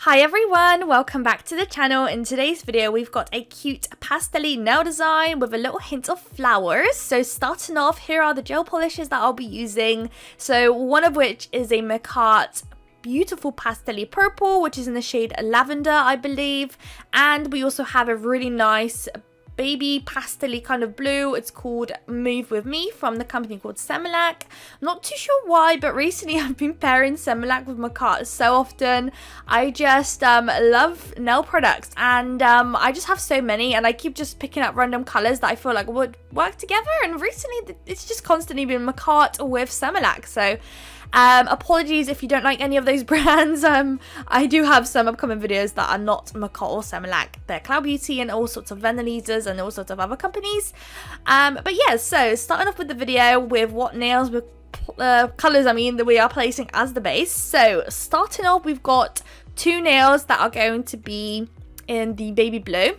Hi everyone, welcome back to the channel. In today's video we've got a cute pastel-y nail design with a little hint of flowers. So starting off, here are the gel polishes that I'll be using. So one of which is a Makartt beautiful pastel-y purple, which is in the shade lavender I believe, and we also have a really nice baby pastel-y kind of blue. It's called Move With Me from the company called Semilac. Not too sure why, but recently I've been pairing Semilac with Makartt so often. I just love nail products, and I just have so many, and I keep just picking up random colors that I feel like would work together, and recently it's just constantly been Makartt with Semilac. So apologies if you don't like any of those brands. I do have some upcoming videos that are not Makartt or Semilac. They're Cloud Beauty and all sorts of Venalizas and all sorts of other companies. But yeah, so starting off with the video with what nails with colours that we are placing as the base. So starting off, we've got two nails that are going to be in the baby blue.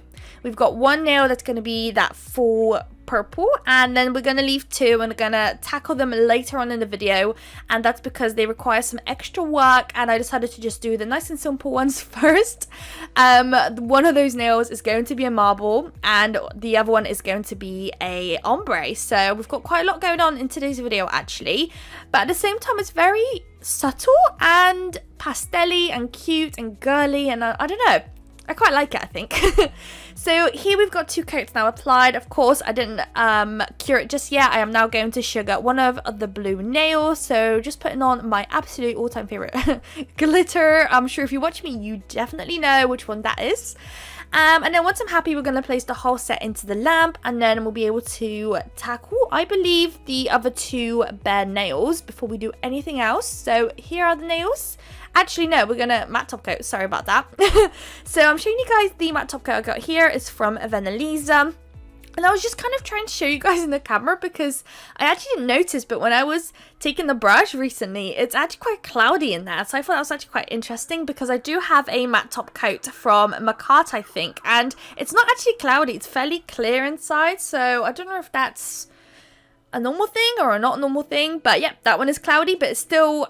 We've got one nail that's going to be that full purple, and then we're going to leave two and we're going to tackle them later on in the video, and that's because they require some extra work and I decided to just do the nice and simple ones first. One of those nails is going to be a marble and the other one is going to be a ombre. So we've got quite a lot going on in today's video actually, but at the same time it's very subtle and pastel-y and cute and girly, and I don't know, I quite like it, I think. So here we've got two coats now applied. Of course, I didn't cure it just yet. I am now going to sugar one of the blue nails. So just putting on my absolute all-time favorite glitter. I'm sure if you watch me, you definitely know which one that is. And then once I'm happy, we're going to place the whole set into the lamp, and then we'll be able to tackle, I believe, the other two bare nails before we do anything else. So here are the nails. Actually, no, we're going to matte top coat. Sorry about that. So I'm showing you guys the matte top coat I got here. It's from Venaliza. And I was just kind of trying to show you guys in the camera because I actually didn't notice, but when I was taking the brush recently, it's actually quite cloudy in there. So I thought that was actually quite interesting because I do have a matte top coat from Makartt, I think. And it's not actually cloudy. It's fairly clear inside. So I don't know if that's a normal thing or a not normal thing. But yeah, that one is cloudy, but it's still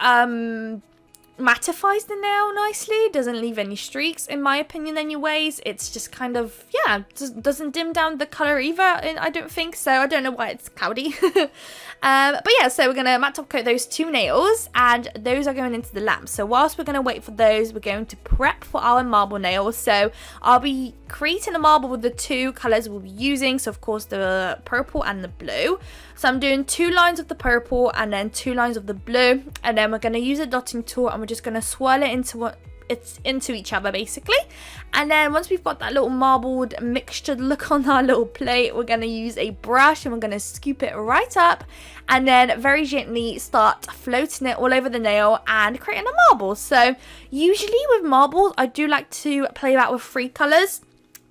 mattifies the nail nicely, doesn't leave any streaks in my opinion anyways. It's just kind of, yeah, just doesn't dim down the color either, I don't think so. I don't know why it's cloudy. But yeah, so we're gonna matte top coat those two nails, and those are going into the lamp. So whilst we're gonna wait for those, we're going to prep for our marble nails. So I'll be creating a marble with the two colors we'll be using, so of course the purple and the blue. So I'm doing two lines of the purple and then two lines of the blue, and then we're going to use a dotting tool and we're just going to swirl it into each other basically. And then once we've got that little marbled mixtured look on our little plate, we're going to use a brush and we're going to scoop it right up and then very gently start floating it all over the nail and creating a marble. So usually with marbles I do like to play about with three colors,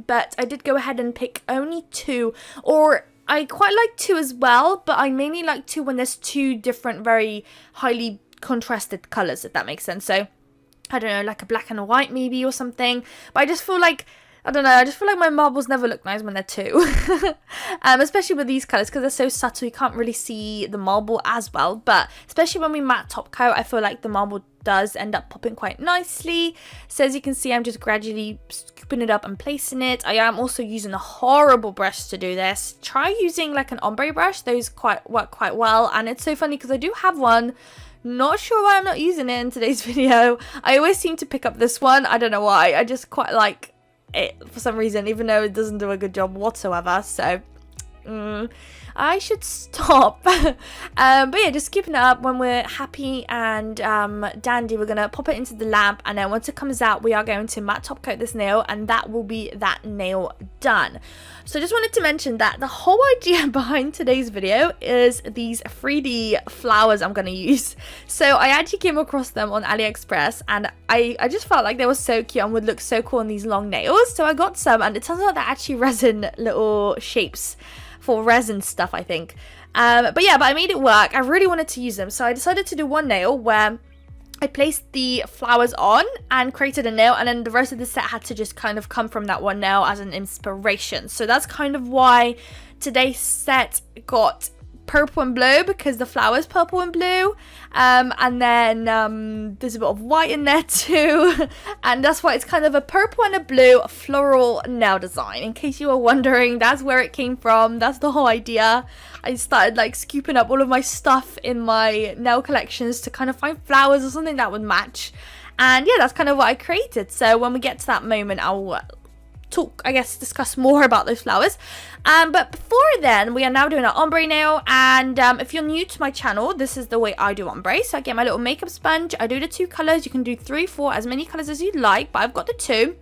but I did go ahead and pick only two, or I quite like two as well, but I mainly like two when there's two different very highly contrasted colors, if that makes sense. So I don't know, like a black and a white maybe or something. But I just feel like, I don't know, I just feel like my marbles never look nice when they're two. Especially with these colors because they're so subtle, you can't really see the marble as well. But especially when we matte top coat, I feel like the marble does end up popping quite nicely. So as you can see, I'm just gradually scooping it up and placing it. I am also using a horrible brush to do this. Try using like an ombre brush, those work quite well. And it's so funny because I do have one. Not sure why I'm not using it in today's video. I always seem to pick up this one. I don't know why. I just quite like it for some reason, even though it doesn't do a good job whatsoever. So I should stop. But yeah, just keeping it up. When we're happy and dandy, we're gonna pop it into the lamp, and then once it comes out, we are going to matte top coat this nail, and that will be that nail done. So I just wanted to mention that the whole idea behind today's video is these 3D flowers I'm gonna use. So I actually came across them on AliExpress, and I just felt like they were so cute and would look so cool on these long nails. So I got some, and it turns out they're actually resin little shapes for resin stuff, I think. But yeah, but I made it work. I really wanted to use them, so I decided to do one nail where I placed the flowers on and created a nail, and then the rest of the set had to just kind of come from that one nail as an inspiration. So that's kind of why today's set got purple and blue because the flower is purple and blue. And then there's a bit of white in there too. And that's why it's kind of a purple and a blue floral nail design. In case you were wondering, that's where it came from. That's the whole idea. I started like scooping up all of my stuff in my nail collections to kind of find flowers or something that would match. And yeah, that's kind of what I created. So when we get to that moment, I'll discuss more about those flowers. But before then, we are now doing an ombre nail. And if you're new to my channel, this is the way I do ombre. So I get my little makeup sponge. I do the 2 colors. You can do 3, 4, as many colors as you'd like, but I've got the 2.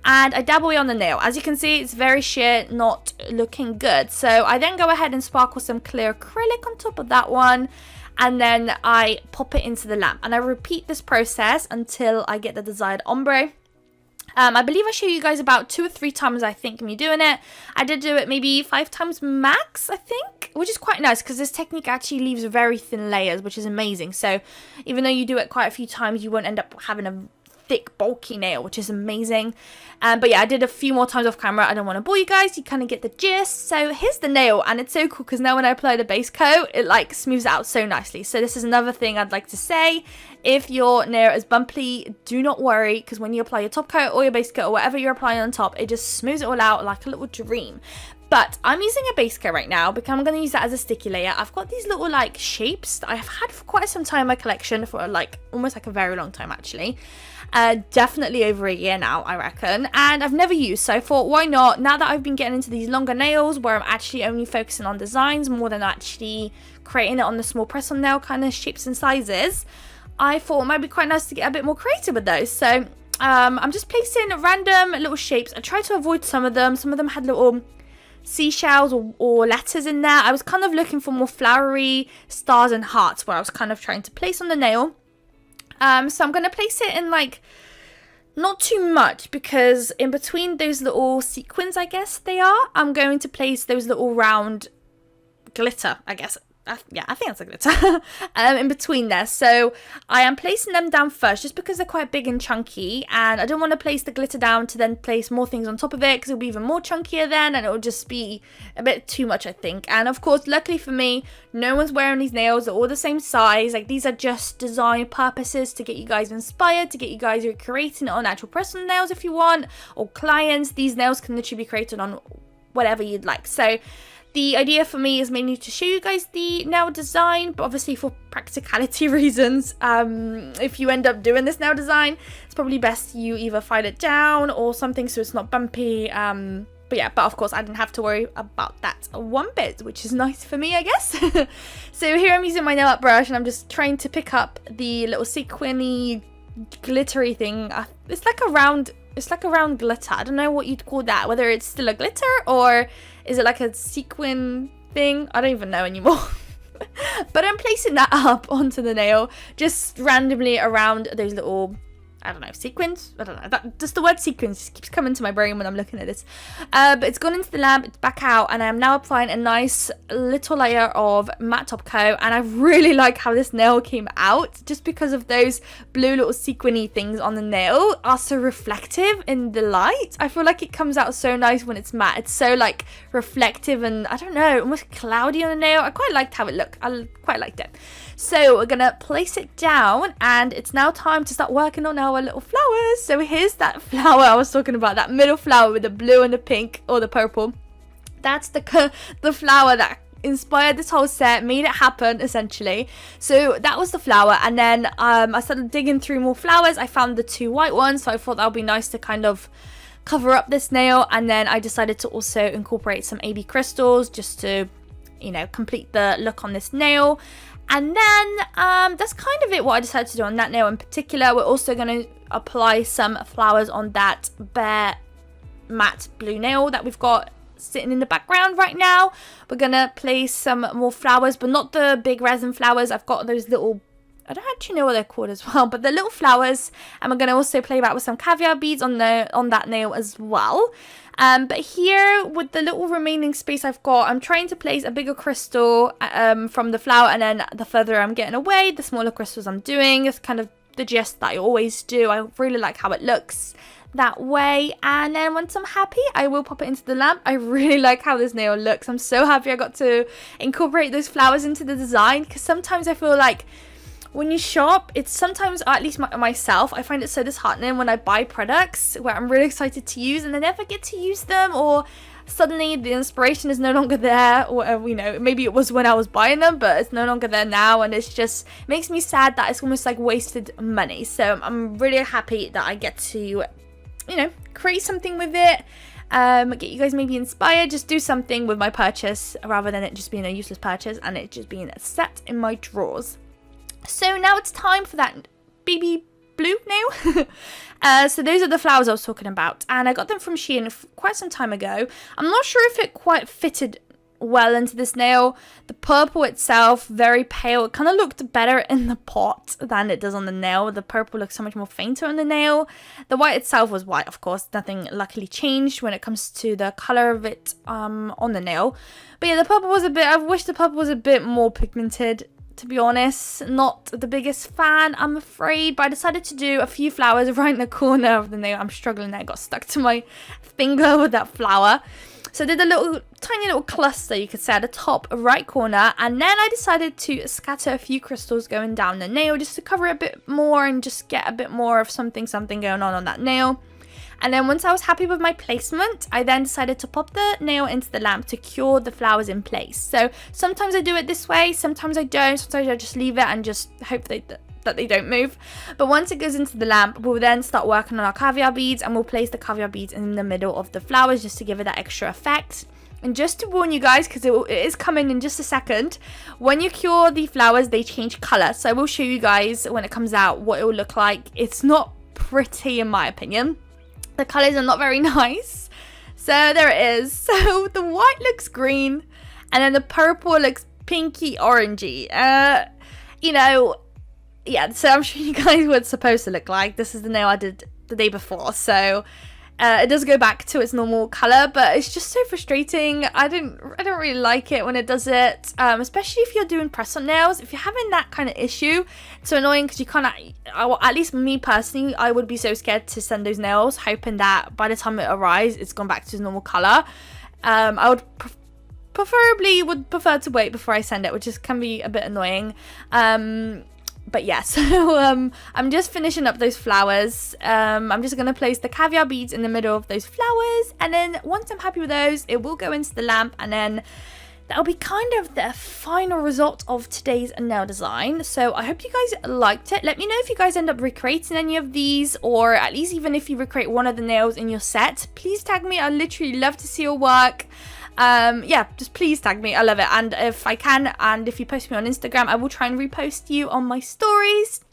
And I dab away on the nail. As you can see, it's very sheer, not looking good. So I then go ahead and sparkle some clear acrylic on top of that one. And then I pop it into the lamp. And I repeat this process until I get the desired ombre. I believe I show you guys about 2 or 3 times, I think, me doing it. I did do it maybe 5 times max, I think, which is quite nice because this technique actually leaves very thin layers, which is amazing. So even though you do it quite a few times, you won't end up having a thick, bulky nail, which is amazing. But yeah, I did a few more times off camera. I don't want to bore you guys. You kind of get the gist. So here's the nail, and it's so cool because now when I apply the base coat, it like smooths out so nicely. So this is another thing I'd like to say. If your nail is bumpy, do not worry, because when you apply your top coat or your base coat or whatever you're applying on top, it just smooths it all out like a little dream. But I'm using a base coat right now because I'm going to use that as a sticky layer. I've got these little like shapes that I've had for quite some time in my collection, for like almost like a very long time actually. Definitely over a year now, I reckon. And I've never used, so I thought, why not? Now that I've been getting into these longer nails where I'm actually only focusing on designs more than actually creating it on the small press-on nail kind of shapes and sizes, I thought it might be quite nice to get a bit more creative with those. So I'm just placing random little shapes. I tried to avoid some of them. Some of them had little seashells or letters in there. I was kind of looking for more flowery stars and hearts where I was kind of trying to place on the nail. So I'm going to place it in like not too much, because in between those little sequins, I guess they are, I'm going to place those little round glitter, I guess. Yeah, I think that's a glitter in between there. So I am placing them down first just because they're quite big and chunky, and I don't want to place the glitter down to then place more things on top of it because it'll be even more chunkier then, and it'll just be a bit too much, I think. And of course, luckily for me, no one's wearing these nails. They're all the same size. Like, these are just design purposes to get you guys inspired, to get you guys creating it on actual personal nails if you want, or clients. These nails can literally be created on whatever you'd like. So the idea for me is mainly to show you guys the nail design, but obviously for practicality reasons, if you end up doing this nail design, it's probably best you either file it down or something so it's not bumpy. But yeah, but of course I didn't have to worry about that one bit, which is nice for me, I guess. So here I'm using my nail art brush and I'm just trying to pick up the little sequiny glittery thing. It's like a round glitter. I don't know what you'd call that, whether it's still a glitter or is it like a sequin thing? I don't even know anymore. But I'm placing that up onto the nail just randomly around those little, I don't know, sequins? I don't know. Just the word sequins just keeps coming to my brain when I'm looking at this. But it's gone into the lamp, it's back out, and I am now applying a nice little layer of matte top coat. And I really like how this nail came out, just because of those blue little sequiny things on the nail are so reflective in the light. I feel like it comes out so nice when it's matte. It's so like reflective and, I don't know, almost cloudy on the nail. I quite liked how it looked. I quite liked it. So we're gonna place it down, and it's now time to start working on our little flowers. So here's that flower I was talking about, that middle flower with the blue and the pink or the purple. That's the flower that inspired this whole set, made it happen essentially. So that was the flower, and then I started digging through more flowers. I found the 2 white ones, so I thought that would be nice to kind of cover up this nail. And then I decided to also incorporate some AB crystals just to, you know, complete the look on this nail. And then that's kind of it, what I decided to do on that nail in particular. We're also going to apply some flowers on that bare matte blue nail that we've got sitting in the background right now. We're going to place some more flowers, but not the big resin flowers. I've got those little, I don't actually know what they're called as well, but the little flowers. And we're going to also play back with some caviar beads on that nail as well. But here, with the little remaining space I've got, I'm trying to place a bigger crystal from the flower, and then the further I'm getting away, the smaller crystals I'm doing. It's kind of the gist that I always do. I really like how it looks. that way. And then once I'm happy, I will pop it into the lamp. I really like how this nail looks. I'm so happy I got to incorporate those flowers into the design, because sometimes I feel like when you shop, it's sometimes, or at least myself, I find it so disheartening when I buy products where I'm really excited to use and I never get to use them, or suddenly the inspiration is no longer there, or you know, maybe it was when I was buying them but it's no longer there now, and it's just makes me sad that it's almost like wasted money. So I'm really happy that I get to, you know, create something with it, get you guys maybe inspired, just do something with my purchase rather than it just being a useless purchase and it just being set in my drawers. So now it's time for that baby blue nail. So those are the flowers I was talking about, and I got them from Shein quite some time ago. I'm not sure if it quite fitted well into this nail. The purple itself, very pale. It kind of looked better in the pot than it does on the nail. The purple looks so much more fainter on the nail. The white itself was white, of course. Nothing luckily changed when it comes to the color of it on the nail. But yeah, the purple was a bit, I wish the purple was a bit more pigmented, to be honest. Not the biggest fan, I'm afraid, but I decided to do a few flowers right in the corner of the nail. I'm struggling there, I got stuck to my finger with that flower. So I did a little tiny little cluster, you could say, at the top right corner, and then I decided to scatter a few crystals going down the nail just to cover it a bit more and just get a bit more of something going on that nail. And then once I was happy with my placement, I then decided to pop the nail into the lamp to cure the flowers in place. So sometimes I do it this way, sometimes I don't, sometimes I just leave it and just hope that they don't move. But once it goes into the lamp, we'll then start working on our caviar beads, and we'll place the caviar beads in the middle of the flowers just to give it that extra effect. And just to warn you guys, because it is coming in just a second, when you cure the flowers, they change colour. So I will show you guys when it comes out what it will look like. It's not pretty in my opinion. The colours are not very nice. So there it is. So the white looks green, and then the purple looks pinky orangey. You know, yeah, so I'm showing you guys what it's supposed to look like. This is the nail I did the day before. So it does go back to its normal color, but it's just so frustrating. I don't really like it when it does it, especially if you're doing press-on nails. If you're having that kind of issue, it's so annoying because you can't, at least me personally, I would be so scared to send those nails, hoping that by the time it arrives, it's gone back to its normal color. I would preferably prefer to wait before I send it, which can be a bit annoying. But yeah, so I'm just finishing up those flowers. I'm just going to place the caviar beads in the middle of those flowers, and then once I'm happy with those, it will go into the lamp, and then that'll be kind of the final result of today's nail design. So I hope you guys liked it. Let me know if you guys end up recreating any of these, or at least even if you recreate one of the nails in your set, please tag me. I literally love to see your work. Yeah, just please tag me. I love it. And if I can, and if you post me on Instagram, I will try and repost you on my stories.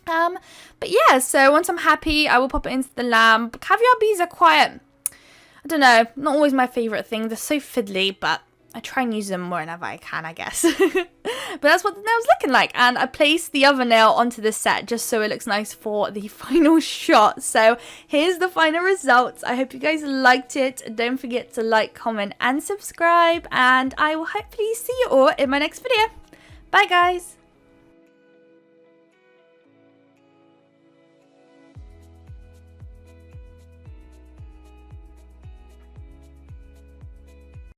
But yeah, so once I'm happy, I will pop it into the lamp. Caviar beads are quite, I don't know, not always my favorite thing. They're so fiddly, but I try and use them whenever I can, I guess. But that's what the nail's looking like. And I placed the other nail onto the set just so it looks nice for the final shot. So here's the final results. I hope you guys liked it. Don't forget to like, comment, and subscribe. And I will hopefully see you all in my next video. Bye, guys.